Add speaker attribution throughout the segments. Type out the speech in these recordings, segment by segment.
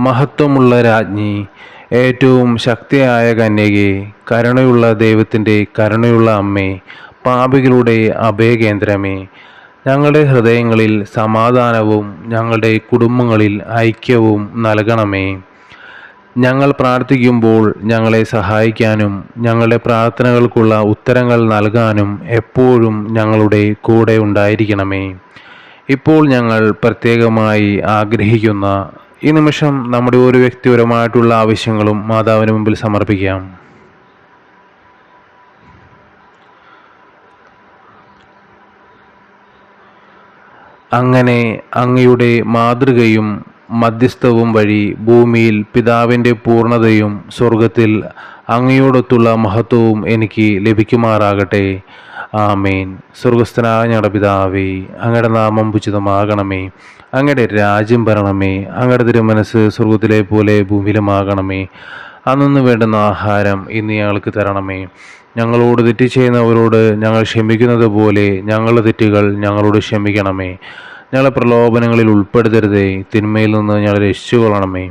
Speaker 1: മഹത്വമുള്ള രാജ്ഞി, ഏറ്റവും ശക്തിയായ കന്യകേ, കരുണയുള്ള ദൈവത്തിൻ്റെ കരുണയുള്ള അമ്മേ, പാപികളുടെ അഭയകേന്ദ്രമേ, ഞങ്ങളുടെ ഹൃദയങ്ങളിൽ സമാധാനവും ഞങ്ങളുടെ കുടുംബങ്ങളിൽ ഐക്യവും നൽകണമേ. ഞങ്ങൾ പ്രാർത്ഥിക്കുമ്പോൾ ഞങ്ങളെ സഹായിക്കാനും ഞങ്ങളുടെ പ്രാർത്ഥനകൾക്കുള്ള ഉത്തരങ്ങൾ നൽകാനും എപ്പോഴും ഞങ്ങളുടെ കൂടെ ഉണ്ടായിരിക്കണമേ. ഇപ്പോൾ ഞങ്ങൾ പ്രത്യേകമായി ആഗ്രഹിക്കുന്ന ഈ നിമിഷം നമ്മുടെ ഓരോ വ്യക്തിപരമായിട്ടുള്ള ആവശ്യങ്ങളും മാതാവിന് മുമ്പിൽ സമർപ്പിക്കാം. അങ്ങനെ അങ്ങയുടെ മാതൃകയും മധ്യസ്ഥവും വഴി ഭൂമിയിൽ പിതാവിൻ്റെ പൂർണ്ണതയും സ്വർഗത്തിൽ അങ്ങയോടൊത്തുള്ള മഹത്വവും എനിക്ക് ലഭിക്കുമാറാകട്ടെ. ആമേൻ. സ്വർഗസ്ഥനായ ഞങ്ങളുടെ പിതാവേ, അങ്ങയുടെ നാമം ഉചിതമാകണമേ, അങ്ങയുടെ രാജ്യം വരണമേ, അങ്ങയുടെ തിരുമനസ് സ്വർഗത്തിലെ പോലെ ഭൂമിയിലുമാകണമേ. അന്നു വേണ്ടുന്ന ആഹാരം ഇന്ന് ഞങ്ങൾക്ക് തരണമേ. ഞങ്ങളോട് തെറ്റ് ചെയ്യുന്നവരോട് ഞങ്ങൾ ക്ഷമിക്കുന്നത് പോലെ ഞങ്ങളുടെ തെറ്റുകൾ ഞങ്ങളോട് ക്ഷമിക്കണമേ. ഞങ്ങളെ പ്രലോഭനങ്ങളിൽ ഉൾപ്പെടുത്തരുതേ, തിന്മയിൽ നിന്ന് ഞങ്ങളെ രക്ഷിച്ചുകൊള്ളണമേ.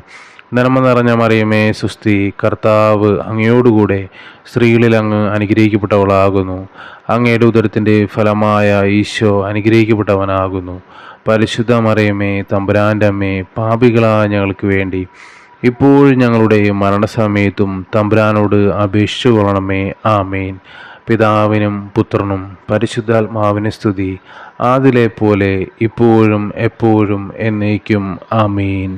Speaker 1: നന്മ നിറഞ്ഞ മറിയമേ സുസ്തി, കർത്താവ് അങ്ങയോടുകൂടെ സ്ത്രീകളിൽ അങ്ങ് അനുഗ്രഹിക്കപ്പെട്ടവളാകുന്നു. അങ്ങയുടെ ഉദരത്തിൻ്റെ ഫലമായ ഈശോ അനുഗ്രഹിക്കപ്പെട്ടവനാകുന്നു. പരിശുദ്ധ മറിയമേ തമ്പുരാൻ്റെ അമ്മേ, പാപികളായ ഞങ്ങൾക്ക് വേണ്ടി ഇപ്പോഴും ഞങ്ങളുടെ മരണസമയത്തും തമ്പുരാനോട് അപേക്ഷിച്ചു കൊള്ളണമേ. ആമേൻ. പിതാവിനും പുത്രനും പരിശുദ്ധാത്മാവിന് സ്തുതി, ആദിലെ പോലെ ഇപ്പോഴും എപ്പോഴും എന്നേക്കും. ആമേൻ.